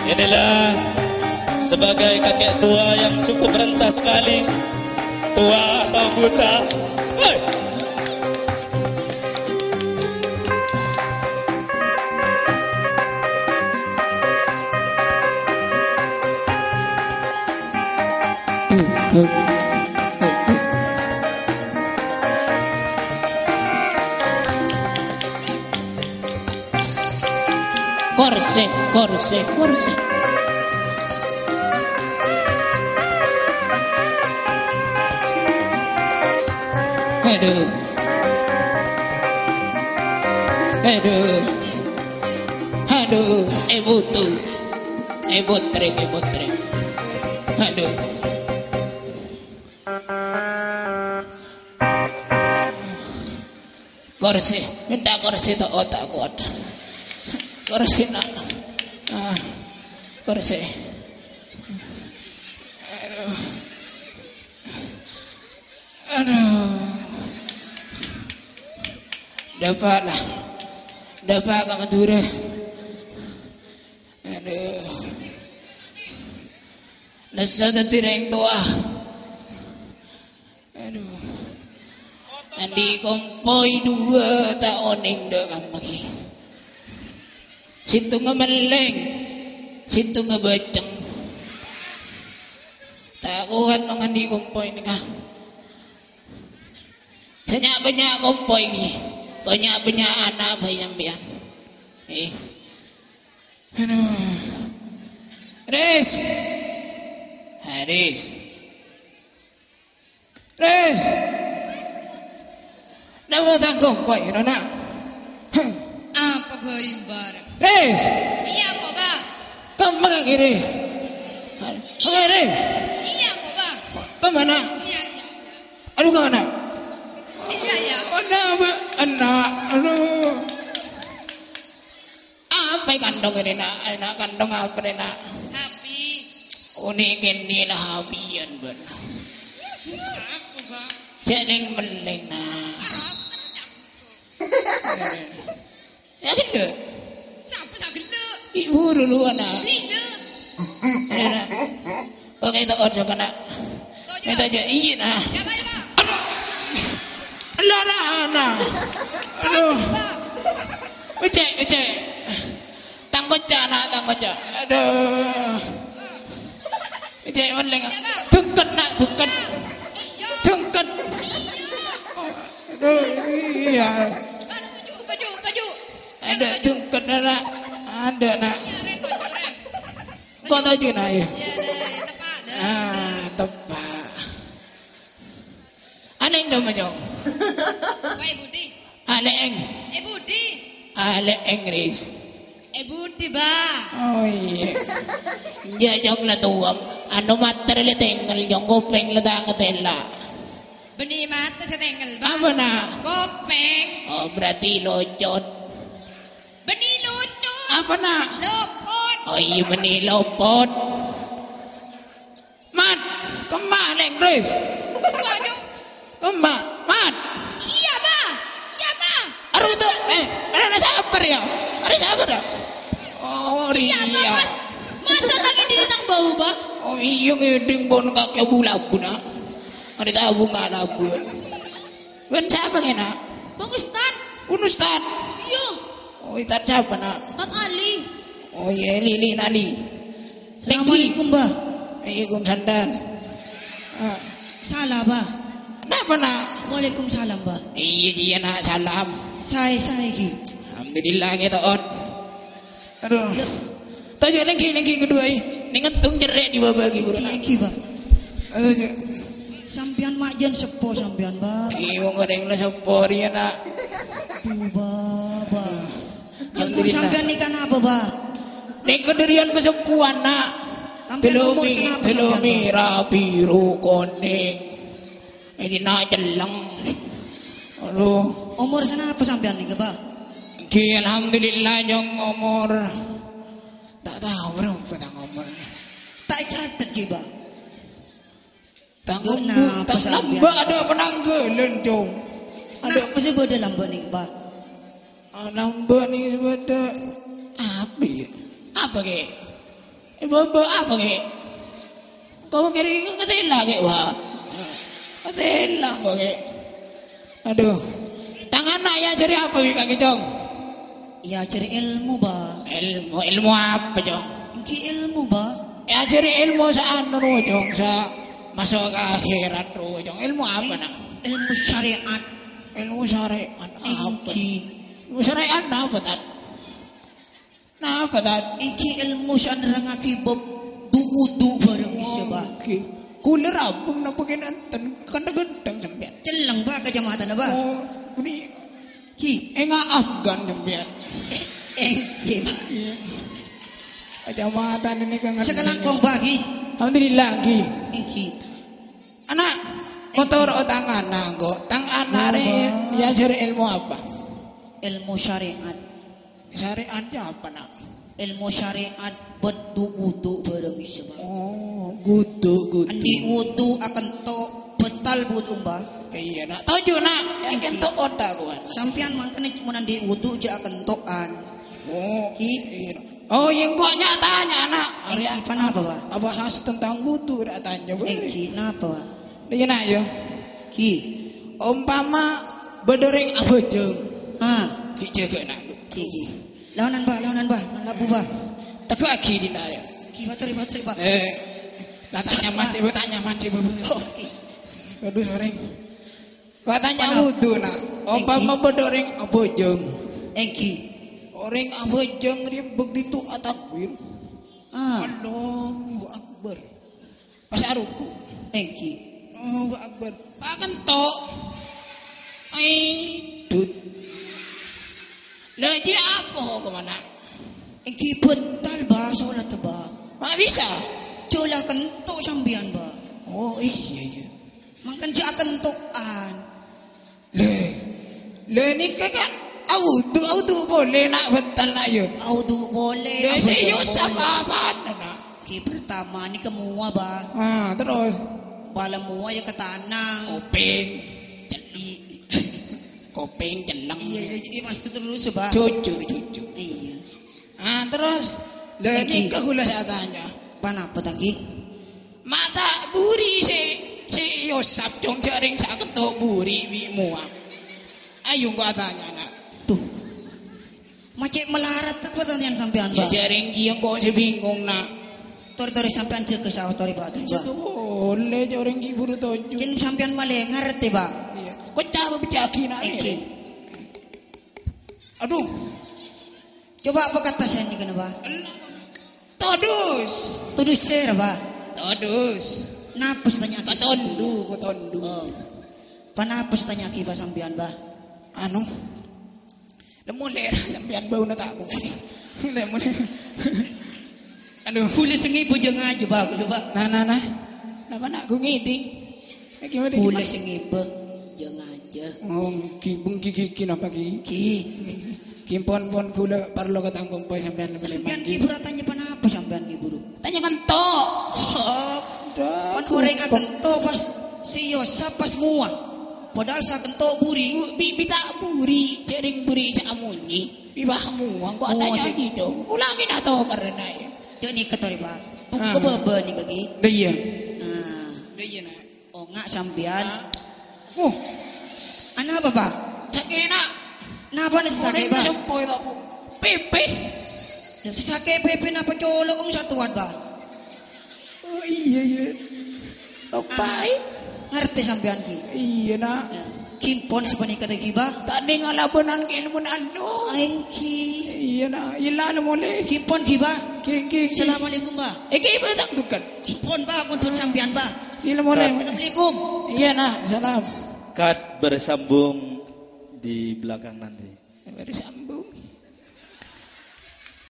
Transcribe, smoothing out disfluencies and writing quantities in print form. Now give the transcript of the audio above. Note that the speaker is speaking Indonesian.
Inilah sebagai kakek tua yang cukup renta sekali, tua atau buta. Hei! Korse. Aduh,ebotre. Aduh. Korse, minta korse tak otak kuat. Korse nak. Korse. Aduh. Dapat ka Madura. Aduh. Nasa datireng tua. Aduh. Andi kompoy dua ta oning da kamagi. Situ nga maleng. Situ nga bacang. Takuhan ng andi kompoy ni ka. Banyak kompoy ni. Banyak anak bayang-bayang. Aduh. Haris. Nama tanggung boy rona. Apa boy bareng? Res. Iya kok bang. Kamu kiri. Kiri. Iya kok bang. Kemana? Iya. Aduh kemana? Iya. Anak. Aduh. Apa kandung ini nak? Anak kandung apa ini nak? Happy. Unikin nila habian benar. Apa bang? Jangan meleng nak. Yakin ke? Siapa gelak? Ibu dulu anak. Iya. Anak. Kau kita ojo kena. Kita aja izin ah. Ya bang. Anak. Aduh. Becek. Tangkut anak. Aduh. Becek meleng. Tungkat nak. Tungkat. Aduh. Iya. Kaju. Ada tungkat anak. Ada nak. Kau tahu nak ya? Ya tepat. Tepat. Aneh dah macam. Wai Budi. Aleng. Budi. Aleng Riz. Budi bang. Oh iya. Jajang lah tuam. Ano mater le tengel jong kopeng le tang ketela. Benih mata setengel bang. Apa nak? Kopeng. Oh berarti locot. Benih lucu. Apa nak? Lopot. Oh iya benih lopot. Mat. Kemaleng Riz. Waduh. Mat. Iya bang. Aduh tu. Ada sabar ya. Oh Iya bang. iya. Masa tangan di datang bau bang? Oh iya ngeding bon kakek bulabu nak. Ada tabung ada bun. Ben siapa kena? Bang Ustad. Ustad. Iya. Oh itu siapa nak? Tat Ali. Oh iya Lili Nali. Assalamualaikum bah. Waalaikumsalam. Salah bah. Kenapa nak? Waalaikumsalam bah. Iya nak salam. Saya ki. Alhamdulillah kita on. Aduh. Tajuk lagi kedua ini. Ni ngetung jerak di bawah lagi kurang. Ki bah. Aduh. Sampian makjan sepo sampian bah. Ibu goreng lah sepor ya nak. Duh bah. Jengkul Alhamdulillah. sampian ni kan apa bah? Ni kedirian kesepuan nak. Sampian umur senapa Telumi biru kuning. Ini nak jelang. Aduh. Umur sana apa sampian ni ke bah? Ki alhamdulillah jong umur. Tak tahu berapa tang umur. Tak catat ki bah. Tanggung Kenapa tak sampean? nambah ada penanggalan jong. Ada apa sih bodoh lambat ni bah? Nambah ni sebeda apa ya? Apa ke? Bobo apa ke? Kau kiri ngetela ke wah? Ngetela kau ke? Aduh, tangan ayah cari apa kaki Jong? Ya cari ilmu ba. Ilmu apa Jong? Iki ilmu ba. Ya cari ilmu saan ro Jong sa masuk ke akhirat ro Jong. Ilmu apa nak? Ilmu syariat. Ilmu syariat apa? Iki. Ilmu syariat apa tak? Nah apa tak? Iki ilmu saan rangaki bob du bareng bisa ba. Kulir abung na pagin antan kanda-gandang sampean. Celang ba kecamatan ba? Oh, ini Ki. nga Afgan sampean. Ki ba. Kecamatan ini kan. Sekalangkong ba ki? Alhamdulillah ki. Iki. Anak motor o tangan nanggo. Tangan nare ya cari ilmu apa? Ilmu syariat. Syariatnya apa nak? Ilmu syariat berdu bareng bisa ba. Oh, gutu. Andi wudu akan to betal wudu ba. Iya nak. Tahu nak. Yang kentok otak kuan. Sampian mangkene cuma andi wudu aja akan toan. Oh, Ki. Oh, yang kok nyatanya nak. Iki panapa ba? Apa khas tentang wudu dak tanya boleh. Iki napa ba? Dia nak yo. Ki. Umpama bedoreng abojeng. Ha. Ki jaga nak. Ki. Lawanan ba, labu ba. Teku aki di nare. Ki bateri ba. Tanya manci bu. Oh, ki. Aduh goreng. Kau tanya wudu nak. Umpama bedoreng abojeng. Engki. Orang abojeng dia begitu takbir. Ah, Allahu Akbar. Pas aruku. engki. Allahu Akbar. Pakan tok. Ai dut. Lah jira apa kemana? Engki betal ba salat ba. Mak bisa. Cola kento sambian ba. Oh iya. Mangkan ja akan toan. Le ni kan audu boleh nak betal nak yo. Audu boleh. Le audu saya boleh. apa nak. Ki pertama ni kemua ba. Terus Bala mua ya ketanang. Kopeng celang. Iya pasti terus ba. Cucu. Iya. Terus le ni ke gula saya tanya. Panapa tangki? Mata buri si Yosap jong jaring sa ketok buri bi mua. Ayo gua tanya nak. Tuh. Macet melarat apa tanyaan sampean Ya ba? jaring yang kok si bingung nak. Tori sampean cek ke sawah tori ba. Jaga boleh jaring ki buru toju. Kin sampean male ngerti ba? Iya. Kok coba bejaki nak Engki. ini. Aduh. Coba apa kata saya ni kena ba? Todus. Tudus share ba? Todus. Napus tanya ki. Kotondu. Oh. Panapus tanya ki ba sampean ba? Anu. Lemuler sampean bau na tako. Lemuler. Aduh. Huli sengi bujeng aja ba, lu ba? Nah. Napa nak gue ngiding? Gimana? Huli sengi bujeng aja. Oh, ki napa ki? Kimpon kula parlo katang kumpay sampean Sampean ki beratanya panapa sampean ki buru? Tanya kan to. Oh, pan orang akan to pas si Yosap pas mua. Padahal sa akan to buri. Bita buri, jaring buri sa amunyi. Bibahamu, ang kok tanya gitu. Ulangin na to karena ya. Dia ni katori ba? Tunggu bebe ni bagi. Daya. Daya na. Oh ngak sampean. Ana apa ba? Sakena. Napa ni sakit ba? Sampoy ta po. Pepe. Si sakit pepe napa colok ang satuan ba? Oh iya. Topay. Ngerti sampean ki? Iya na. Kimpon sa panikata ki ba? Tani nga labanan ka ilmu na ano. Engki. Iya na. Ilalo mo le. Kimpon ki ba? Ki. Assalamualaikum ba? Kaya ba takdukan? Kimpon ba? Kuntun sampean ba? Ilo mo le. Assalamualaikum. Iya na. Salam. Cut bersambung di belakang nanti. Bersambung.